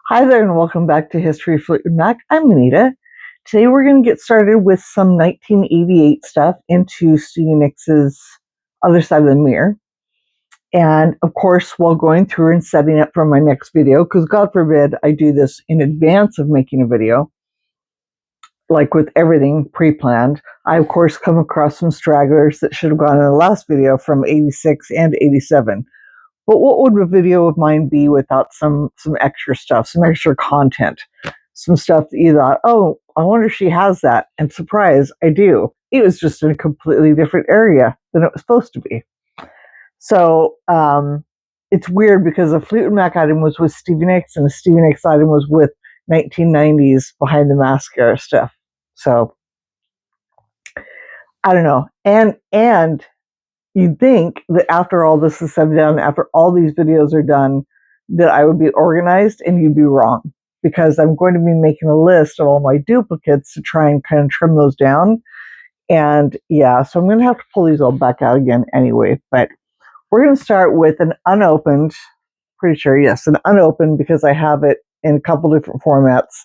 Hi there and welcome back to History of Fleetwood Mac. I'm Anita. Today we're going to get started with some 1988 stuff into Stevie Nicks' Other Side of the Mirror. And of course, while going through and setting up for my next video, because God forbid I do this in advance of making a video, like with everything pre-planned, I of course come across some stragglers that should have gone in the last video from 86 and 87. But what would a video of mine be without some extra stuff, some extra content, some stuff that you thought, oh, I wonder if she has that. And surprise, I do. It was just in a completely different area than it was supposed to be. So it's weird because a Fleetwood Mac item was with Stevie Nicks and a Stevie Nicks item was with 1990s Behind the Mascara stuff. So I don't know. And you'd think that after all this is said and done, after all these videos are done, that I would be organized, and you'd be wrong, because I'm going to be making a list of all my duplicates to try and kind of trim those down. And yeah, so I'm going to have to pull these all back out again anyway. But we're going to start with an unopened, pretty sure, yes, an unopened, because I have it in a couple different formats.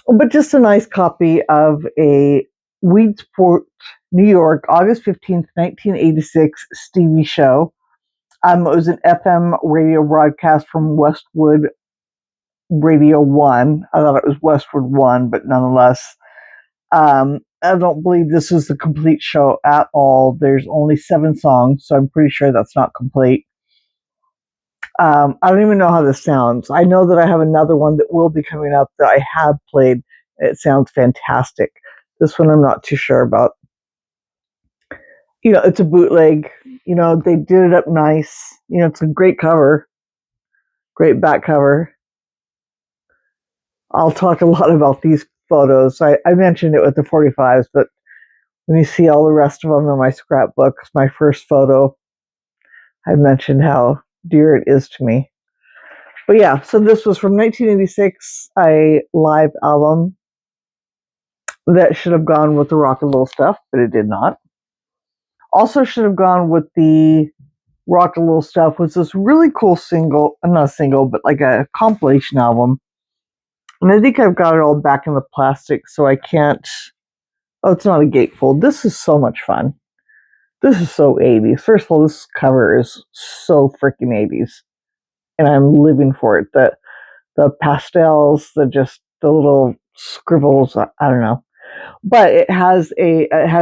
But just a nice copy of a Weedsport, New York, August 15th, 1986 Stevie show. It was an FM radio broadcast from Westwood Radio 1. I thought it was Westwood 1, but nonetheless. I don't believe this is the complete show at all. There's only 7 songs, so I'm pretty sure that's not complete. I don't even know how this sounds. I know that I have another one that will be coming up that I have played. It sounds fantastic. This one I'm not too sure about. It's a bootleg. They did it up nice. It's a great cover. Great back cover. I'll talk a lot about these photos. I mentioned it with the 45s, but when you see all the rest of them in my scrapbooks, my first photo, I mentioned how dear it is to me. But yeah, so this was from 1986, a live album that should have gone with the Rock and Roll stuff, but it did not. Also should have gone with the Rock and Roll stuff was this really cool single, not a single, but like a compilation album. And I think I've got it all back in the plastic, so I can't. Oh, it's not a gatefold. This is so much fun. This is so 80s. First of all, this cover is so freaking 80s. And I'm living for it. The pastels, the little scribbles, I don't know. But it has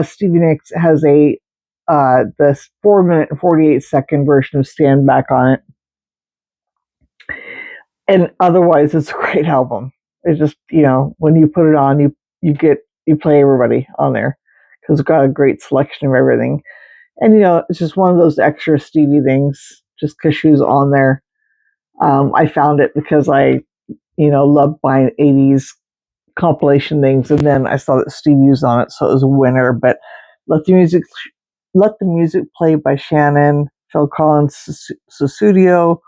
Stevie Nicks, it has this 4-minute and 48-second version of Stand Back on it. And otherwise, it's a great album. It's just, when you put it on, you play everybody on there, because it's got a great selection of everything. And, it's just one of those extra Stevie things, just because she was on there. I found it because I, loved buying 80s compilation things, and then I saw that Stevie was on it, so it was a winner. But Let the Music Play by Shannon, Phil Collins, Sussudio,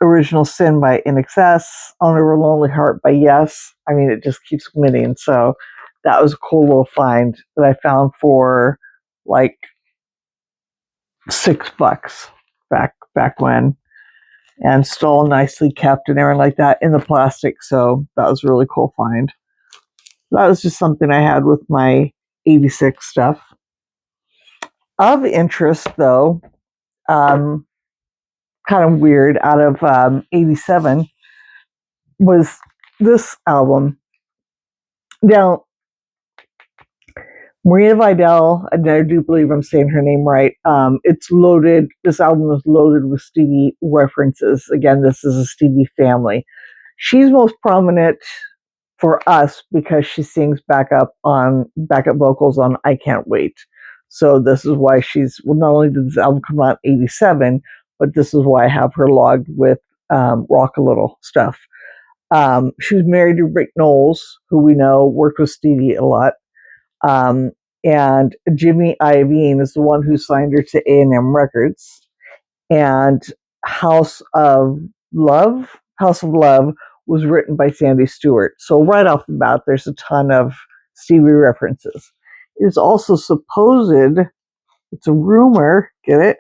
Original Sin by INXS, Owner of a Lonely Heart by Yes. I mean, it just keeps winning. So that was a cool little find that I found for like $6 back when, and still nicely kept and everything like that in the plastic. So that was a really cool find. That was just something I had with my 86 stuff. Of interest, though, kind of weird, out of 87 was this album. Now, Maria Vidal, and I do believe I'm saying her name right, it's loaded, this album is loaded with Stevie references. Again, this is a Stevie family. She's most prominent for us because she sings backup vocals on I Can't Wait. So this is why not only did this album come out in 87, but this is why I have her logged with Rock a Little stuff. She was married to Rick Knowles, who we know worked with Stevie a lot. And Jimmy Iovine is the one who signed her to A&M Records. And House of Love was written by Sandy Stewart. So right off the bat, there's a ton of Stevie references. It's also supposed, it's a rumor, get it,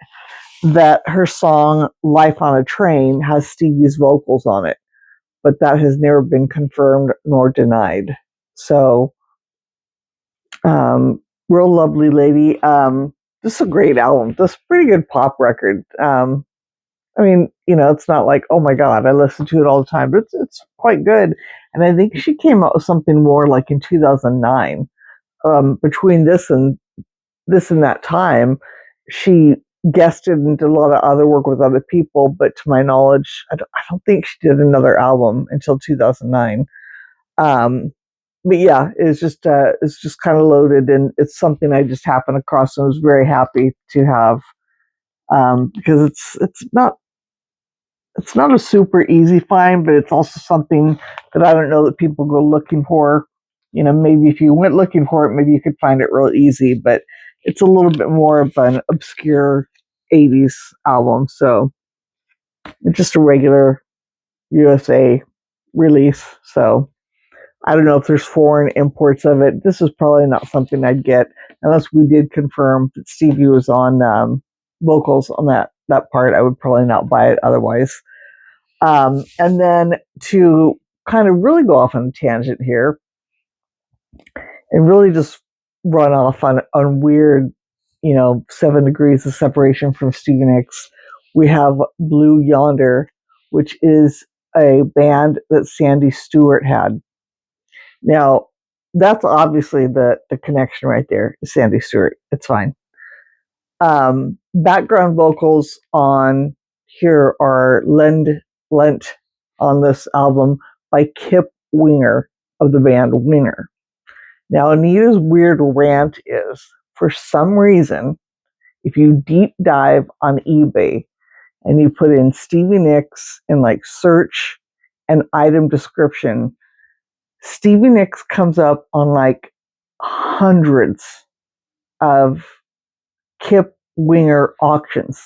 that her song Life on a Train has Stevie's vocals on it, but that has never been confirmed nor denied. So, real lovely lady. This is a great album. This is a pretty good pop record. I mean, it's not like, oh my God, I listen to it all the time, but it's quite good. And I think she came out with something more like in 2009. Between this and that time, she guested and did a lot of other work with other people. But to my knowledge, I don't think she did another album until 2009. But yeah, it's just kind of loaded, and it's something I just happened across and was very happy to have, because it's not a super easy find, but it's also something that I don't know that people go looking for. Maybe if you went looking for it, maybe you could find it real easy, but it's a little bit more of an obscure 80s album. So it's just a regular USA release. So I don't know if there's foreign imports of it. This is probably not something I'd get unless we did confirm that Stevie was on vocals on that part. I would probably not buy it otherwise. And then to kind of really go off on a tangent here and really just run off on weird, 7 degrees of separation from Stevie Nicks, we have Blue Yonder, which is a band that Sandy Stewart had. Now, that's obviously the connection right there, Sandy Stewart. It's fine. Background vocals on here are lent on this album by Kip Winger of the band Winger. Now, Anita's weird rant is, for some reason, if you deep dive on eBay and you put in Stevie Nicks in like search and item description, Stevie Nicks comes up on like hundreds of Kip Winger auctions.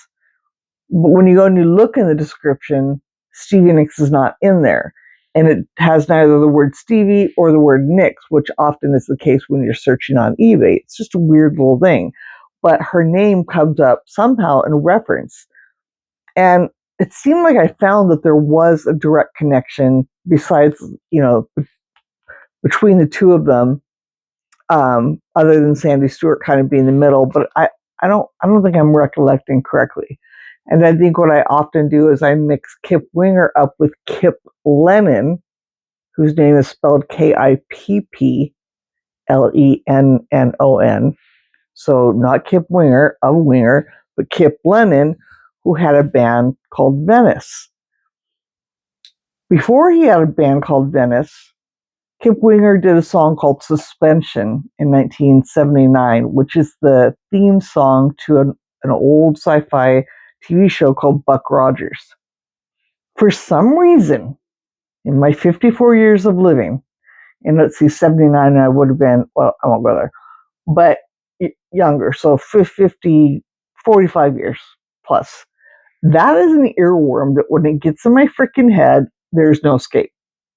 But when you go and you look in the description, Stevie Nicks is not in there. And it has neither the word Stevie or the word Nicks, which often is the case when you're searching on eBay. It's just a weird little thing. But her name comes up somehow in reference. And it seemed like I found that there was a direct connection besides, between the two of them, other than Sandy Stewart kind of being the middle. But I don't think I'm recollecting correctly. And I think what I often do is I mix Kip Winger up with Kip Lennon, whose name is spelled Kipplennon. So not Kip Winger of Winger, but Kip Lennon, who had a band called Venice. Before he had a band called Venice, Kip Winger did a song called Suspension in 1979, which is the theme song to an old sci-fi TV show called Buck Rogers. For some reason, in my 54 years of living, and let's see, 79, I would have been, well, I won't go there, but younger, so 50, 45 years plus. That is an earworm that when it gets in my freaking head, there's no escape.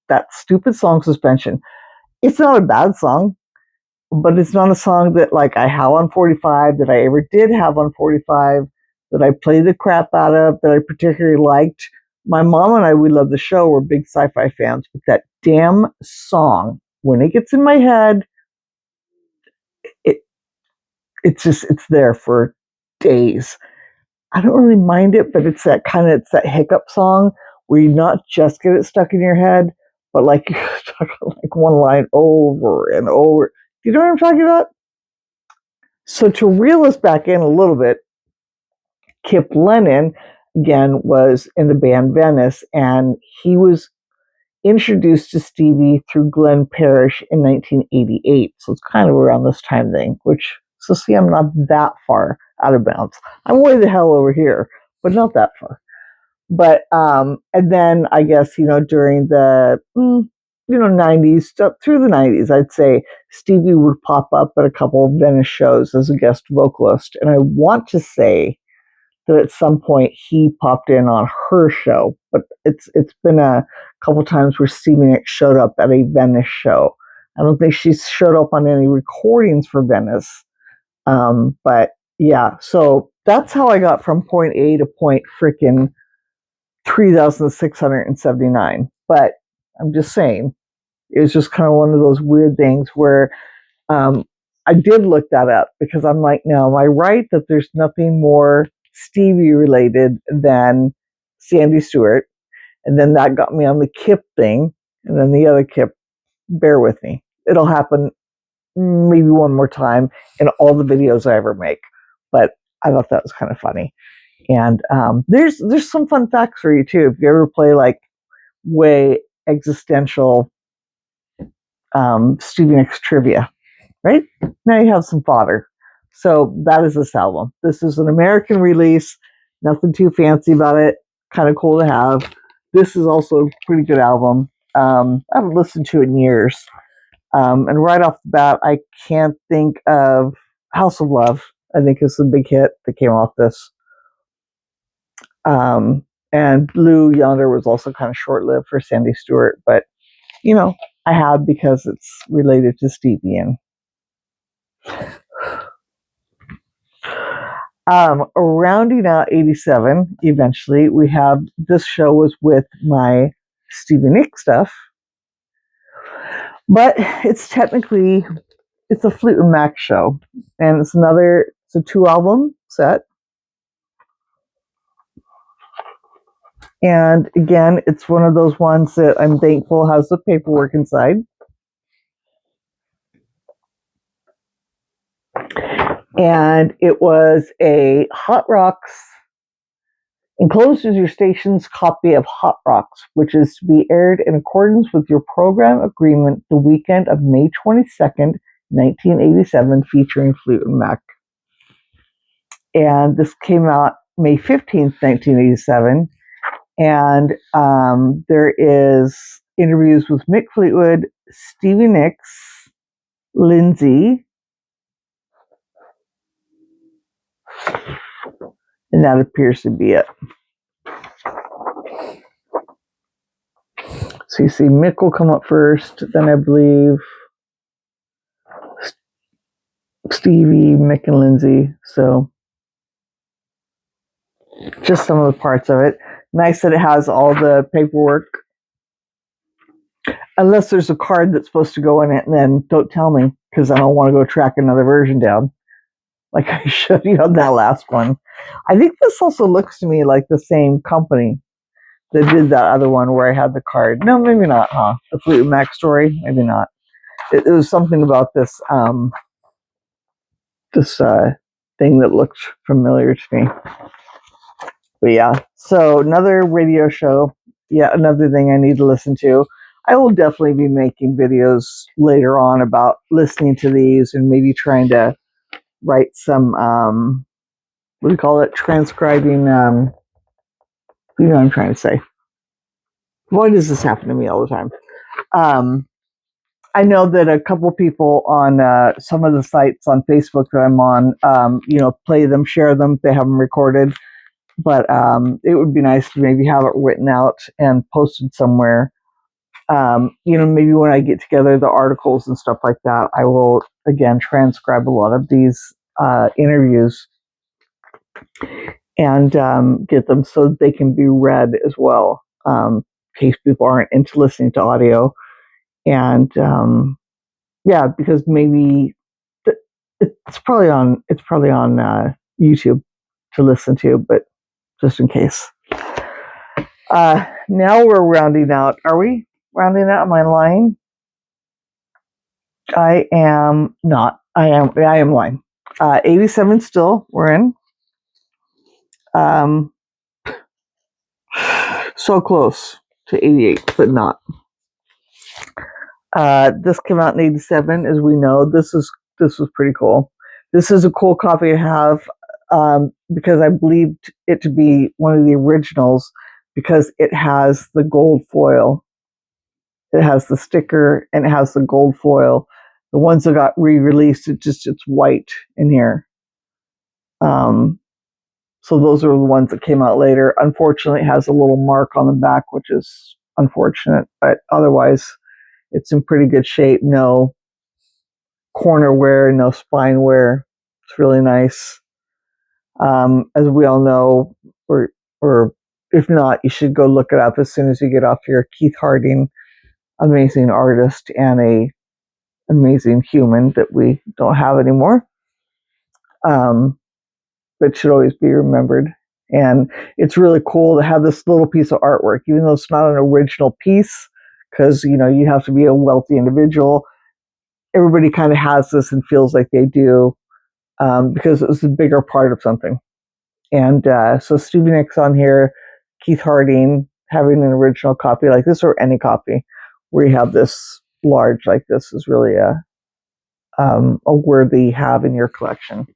That stupid song Suspension. It's not a bad song, but it's not a song that like I have on 45, that I ever did have on 45, that I played the crap out of, that I particularly liked. My mom and I, we love the show. We're big sci-fi fans, but that damn song, when it gets in my head, it's there for days. I don't really mind it, but it's that hiccup song where you not just get it stuck in your head, but like you're stuck on like one line over and over. You know what I'm talking about? So to reel us back in a little bit, Kip Lennon, again, was in the band Venice, and he was introduced to Stevie through Glenn Parrish in 1988. So it's kind of around this time thing, so see, I'm not that far out of bounds. I'm way the hell over here, but not that far. But, and then I guess, during the, 90s, through the 90s, I'd say Stevie would pop up at a couple of Venice shows as a guest vocalist. And I want to say that at some point he popped in on her show, but it's been a couple times where Stevie Nicks showed up at a Venice show. I don't think she's showed up on any recordings for Venice. But yeah, so that's how I got from point A to point freaking 3,679. But I'm just saying, it was just kind of one of those weird things where I did look that up because I'm like, no, am I right that there's nothing more Stevie related than Sandy Stewart? And then that got me on the Kip thing. And then the other Kip, bear with me. It'll happen maybe one more time in all the videos I ever make. But I thought that was kind of funny. And there's some fun facts for you too. If you ever play like way existential Stevie Nicks trivia, right? Now you have some fodder. So that is this album. This is an American release. Nothing too fancy about it. Kind of cool to have. This is also a pretty good album. I haven't listened to it in years. And right off the bat, I can't think of House of Love. I think is the big hit that came off this. And Blue Yonder was also kind of short-lived for Sandy Stewart, but you know, I have because it's related to Stevie. And rounding out 87, eventually, we have this show was with my Stevie Nicks stuff, but it's technically, it's a Fleetwood Mac show, and it's a 2-album set. And again, it's one of those ones that I'm thankful has the paperwork inside. And it was a Hot Rocks, enclosed is your station's copy of Hot Rocks, which is to be aired in accordance with your program agreement the weekend of May 22nd, 1987, featuring Fleetwood Mac. And this came out May 15th, 1987. And there is interviews with Mick Fleetwood, Stevie Nicks, Lindsay, and that appears to be it. So you see Mick will come up first, then I believe Stevie, Mick, and Lindsay. So just some of the parts of it. Nice that it has all the paperwork. Unless there's a card that's supposed to go in it, and then don't tell me, because I don't want to go track another version down like I showed you on that last one. I think this also looks to me like the same company that did that other one where I had the card. No, maybe not, huh? The Fleetwood Mac story? Maybe not. It was something about this thing that looked familiar to me. But yeah, so another radio show. Yeah, another thing I need to listen to. I will definitely be making videos later on about listening to these and maybe trying to write some, what do you call it? Transcribing, you know what I'm trying to say. Why does this happen to me all the time? I know that a couple people on some of the sites on Facebook that I'm on, play them, share them, they have them recorded. But it would be nice to maybe have it written out and posted somewhere. Maybe when I get together the articles and stuff like that, I will again transcribe a lot of these interviews and get them so they can be read as well, in case people aren't into listening to audio. And because maybe it's probably on YouTube to listen to, but just in case. Now we're rounding out. Are we rounding out? Am I lying? I am not. I am lying. 87 still. We're in. So close to 88, but not. This came out in 87, as we know. This was pretty cool. This is a cool copy to have because I believed it to be one of the originals because it has the gold foil. It has the sticker and it has the gold foil. The ones that got re-released, it's white in here. So those are the ones that came out later. Unfortunately, it has a little mark on the back, which is unfortunate, but otherwise it's in pretty good shape. No corner wear, no spine wear. It's really nice. As we all know, or if not, you should go look it up as soon as you get off here. Keith Harding, amazing artist and a amazing human that we don't have anymore, but should always be remembered. And it's really cool to have this little piece of artwork, even though it's not an original piece, because you have to be a wealthy individual. Everybody kind of has this and feels like they do, because it was a bigger part of something. And so Stevie Nicks on here, Keith Harding having an original copy like this, or any copy where you have this large like this, is really a worthy have in your collection.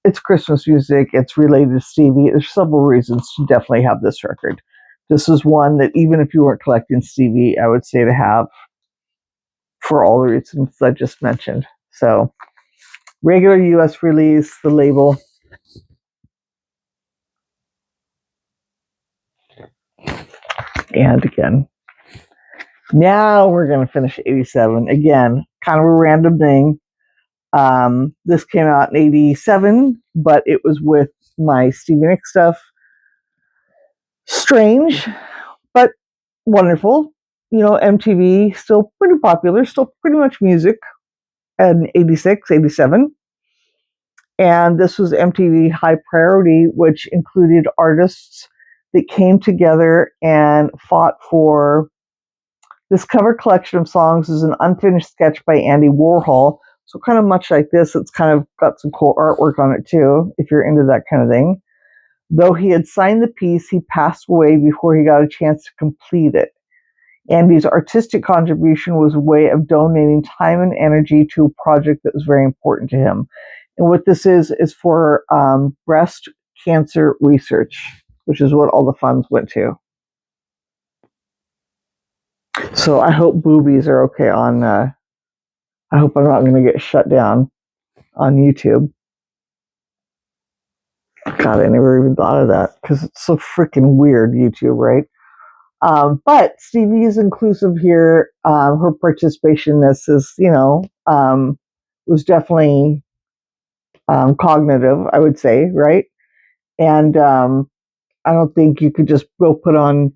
It's Christmas music. It's related to Stevie. There's several reasons to definitely have this record. This is one that even if you weren't collecting Stevie, I would say to have, for all the reasons I just mentioned. So, regular US release, the label. And again, now we're going to finish 87. Again, kind of a random thing. This came out in 87, but it was with my Stevie Nicks stuff. Strange, but wonderful. MTV, still pretty popular, still pretty much music in 86, 87. And this was MTV High Priority, which included artists that came together and fought for this cover collection of songs. Is an unfinished sketch by Andy Warhol. So kind of much like this, it's kind of got some cool artwork on it too, if you're into that kind of thing. Though he had signed the piece, he passed away before he got a chance to complete it. Andy's artistic contribution was a way of donating time and energy to a project that was very important to him. And what this is for breast cancer research, which is what all the funds went to. So I hope boobies are okay on, I hope I'm not going to get shut down on YouTube. God, I never even thought of that, because it's so freaking weird, YouTube, right? But Stevie is inclusive here. Her participation in this is, was definitely cognitive, I would say, right? And I don't think you could just go put on,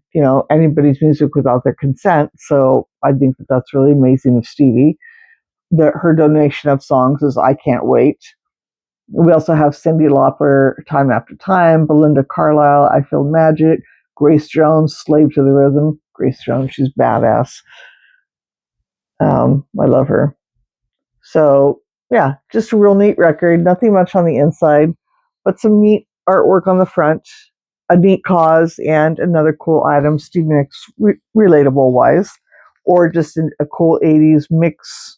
anybody's music without their consent. So I think that that's really amazing of Stevie. Her donation of songs is I Can't Wait. We also have Cyndi Lauper, Time After Time, Belinda Carlisle, I Feel Magic, Grace Jones, Slave to the Rhythm. Grace Jones, she's badass. I love her. So, yeah, just a real neat record. Nothing much on the inside, but some neat artwork on the front, a neat cause, and another cool item, Stevie Nicks relatable wise, or just a cool 80s mix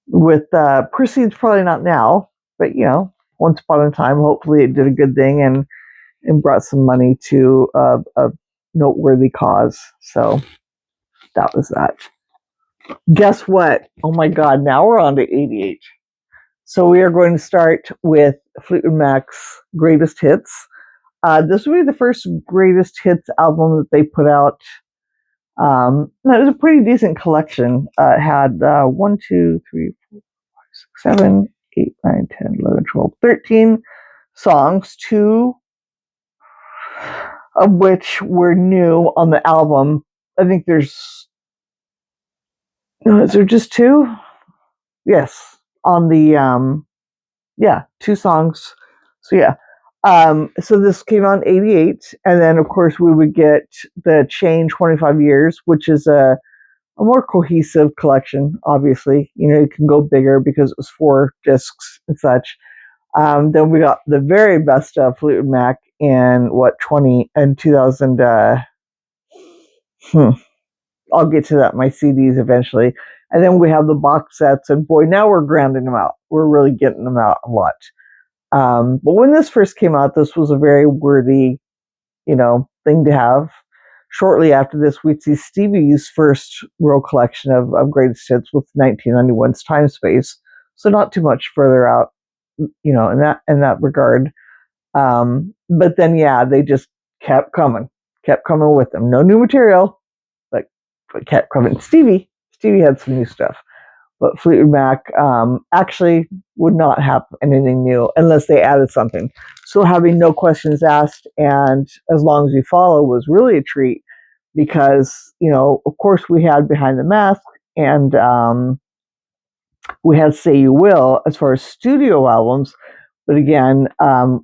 with proceeds, probably not now, but once upon a time, hopefully it did a good thing and brought some money to a noteworthy cause. So that was that. Guess what? Oh my God, now we're on to 88. So we are going to start with Fleetwood Mac's Greatest Hits. This will be the first Greatest Hits album that they put out. It was a pretty decent collection. It had 1, 2, 3, 4, 5, 6, 7, 8, 9, 10, 11, 12, 13 songs, 2 of which were new on the album. I think is there just 2? Yes, on the 2 songs. So yeah. So this came out in 88, and then of course we would get the Chain 25 Years, which is a more cohesive collection. Obviously, you can go bigger because it was 4 discs and such. Then we got the very best of Fleetwood Mac in 2000. I'll get to that, my CDs eventually. And then we have the box sets, and boy, now we're grounding them out. We're really getting them out a lot. But when this first came out, this was a very worthy, thing to have. Shortly after this, we'd see Stevie's first real collection of greatest hits with 1991's Time Space. So not too much further out, in that regard. But then, they just kept coming with them. No new material, but kept coming. Stevie had some new stuff. But Fleetwood Mac actually would not have anything new unless they added something. So having No Questions Asked and As Long as You Follow was really a treat because, of course we had Behind the Mask and we had Say You Will as far as studio albums. But again,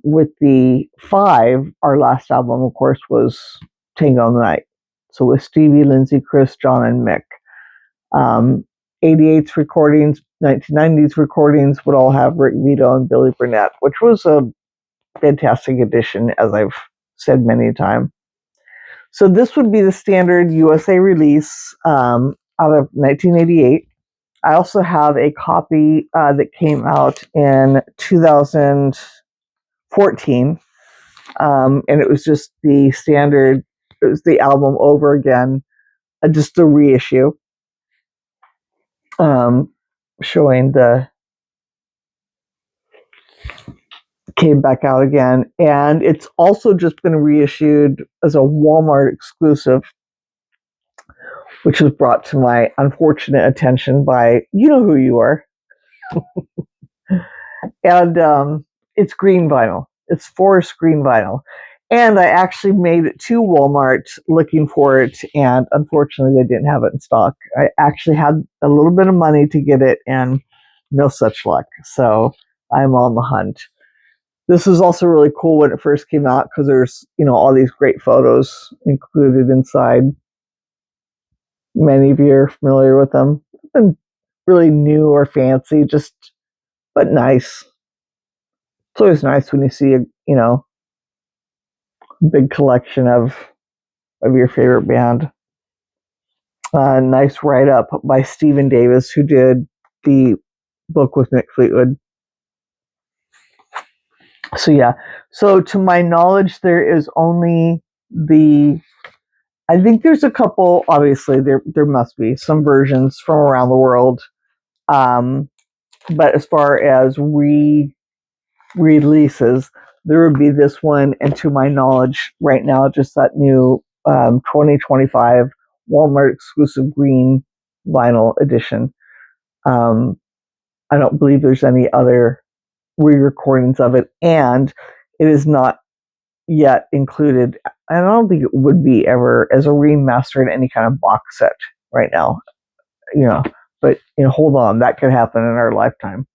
with the 5, our last album, of course, was Tango in the Night. So with Stevie, Lindsay, Chris, John, and Mick. 88's recordings, 1990's recordings would all have Rick Vito and Billy Burnett, which was a fantastic addition, as I've said many times. So this would be the standard USA release out of 1988. I also have a copy that came out in 2014, and it was just the standard, it was the album over again, just a reissue. Showing the came back out again, and it's also just been reissued as a Walmart exclusive, which was brought to my unfortunate attention by you know who you are. And it's green vinyl. It's forest green vinyl. And I actually made it to Walmart looking for it, and unfortunately, they didn't have it in stock. I actually had a little bit of money to get it, and no such luck. So I'm on the hunt. This was also really cool when it first came out because there's, all these great photos included inside. Many of you are familiar with them. Nothing really new or fancy, but nice. It's always nice when you see a, big collection of your favorite band. Nice write-up by Stephen Davis, who did the book with Mick Fleetwood. So yeah, so to my knowledge, there is only I think there's a couple, obviously there must be some versions from around the world. But as far as releases, there would be this one, and to my knowledge right now, just that new 2025 Walmart exclusive green vinyl edition. I don't believe there's any other re-recordings of it, and it is not yet included. I don't think it would be ever as a remaster in any kind of box set right now, but hold on, that could happen in our lifetime.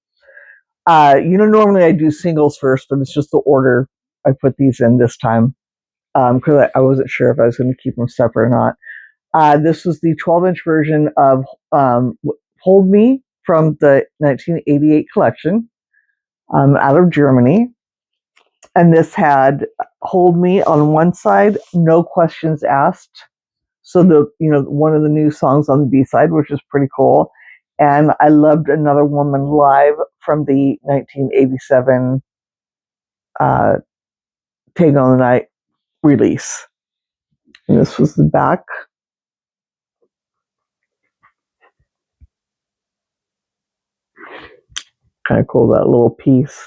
Normally I do singles first, but it's just the order I put these in this time because I wasn't sure if I was going to keep them separate or not. This was the 12-inch version of Hold Me from the 1988 collection out of Germany. And this had Hold Me on one side, No Questions Asked. So one of the new songs on the B-side, which is pretty cool. And I Loved Another Woman Live from the 1987 Tango on the Night release. And this was the back. Kind of cool, that little piece.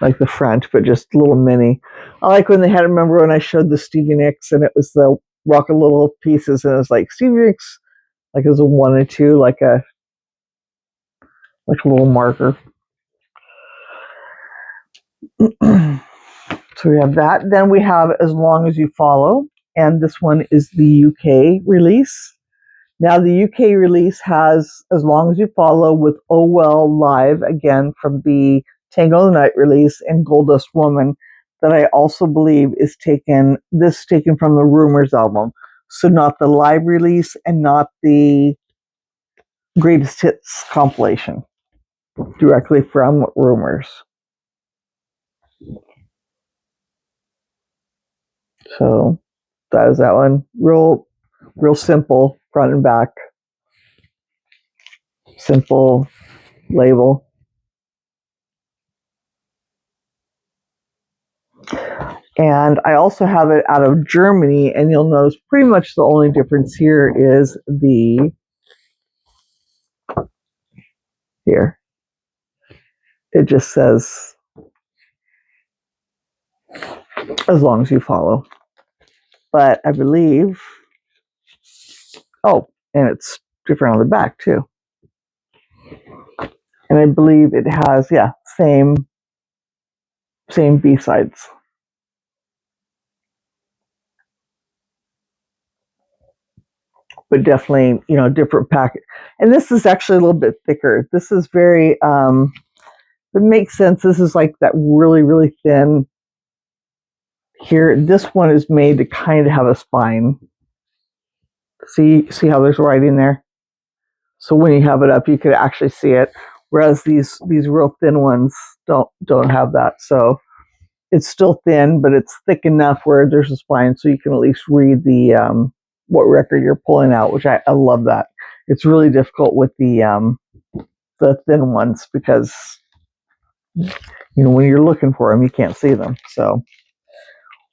Like the front, but just a little mini. I like when they had, remember when I showed the Stevie Nicks and it was the Rock a Little Pieces, and it was like Stevie Nicks, like it was a 1 or 2, like a little marker. So we have that. Then we have As Long as You Follow, and this one is the UK release. Now the UK release has As Long as You Follow with Oh Well Live, again from the Tango the Night release, and Goldust Woman, that I also believe is taken from the Rumors album. So not the live release and not the Greatest Hits compilation, directly from Rumors. So that is that one. Real simple, front and back. Simple label. And I also have it out of Germany, and you'll notice pretty much the only difference here is here. It just says, As Long as You Follow. But I believe, and it's different on the back too. And I believe it has, yeah, same B-sides. But definitely, different package. And this is actually a little bit thicker. This is very, it makes sense. This is like that really, really thin. Here, this one is made to kind of have a spine. See how there's writing there? So when you have it up, you could actually see it. Whereas these real thin ones don't have that. So it's still thin, but it's thick enough where there's a spine, so you can at least read the what record you're pulling out, which I love that. It's really difficult with the thin ones because when you're looking for them, you can't see them. So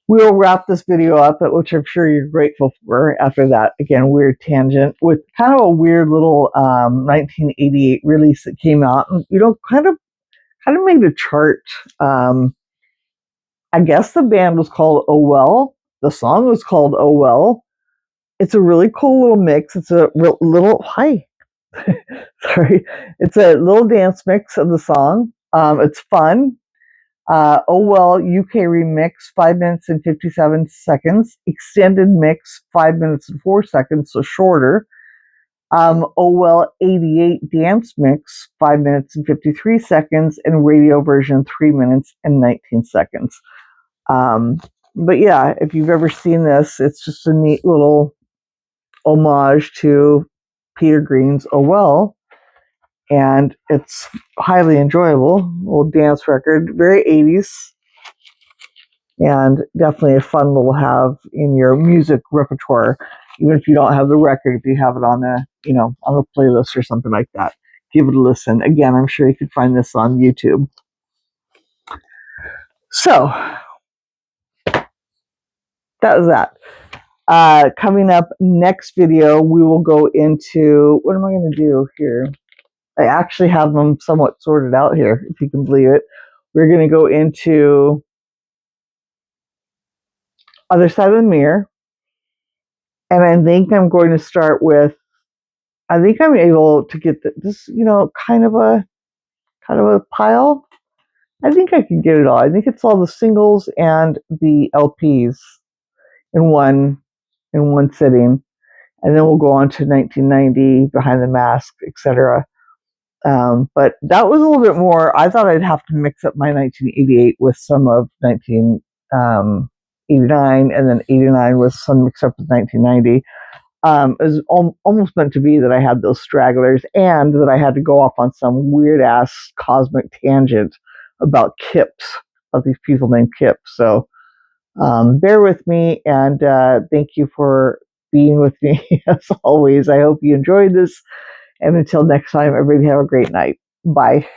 we'll wrap this video up, which I'm sure you're grateful for. After that, again, weird tangent with kind of a weird little 1988 release that came out, and kind of made a chart. I guess the band was called Oh Well. The song was called Oh Well. It's a really cool little mix. It's a little sorry. It's a little dance mix of the song. It's fun. Oh Well UK remix, 5 minutes and 57 seconds. Extended mix, 5 minutes and 4 seconds, so shorter. Oh Well 88 dance mix, 5 minutes and 53 seconds, and radio version, 3 minutes and 19 seconds. But yeah, if you've ever seen this, it's just a neat little homage to Peter Green's Oh Well, and it's highly enjoyable. Little dance record, very 80s, and definitely a fun little have in your music repertoire. Even if you don't have the record, if you have it on a playlist or something like that, give it a listen. Again, I'm sure you could find this on YouTube. So that was that. Coming up next video, we will go into, what am I going to do here? I actually have them somewhat sorted out here, if you can believe it. We're going to go into Other Side of the Mirror. And I think I'm going to start with, I think I'm able to get this, kind of a pile. I think I can get it all. I think it's all the singles and the LPs in one sitting. And then we'll go on to 1990, Behind the Mask, etc. But that was a little bit more. I thought I'd have to mix up my 1988 with some of 1989, and then 89 with some mix up with 1990. It was almost meant to be that I had those stragglers, and that I had to go off on some weird ass cosmic tangent about Kips, about these people named Kips. So bear with me, and thank you for being with me as always. I hope you enjoyed this. And until next time, everybody have a great night. Bye.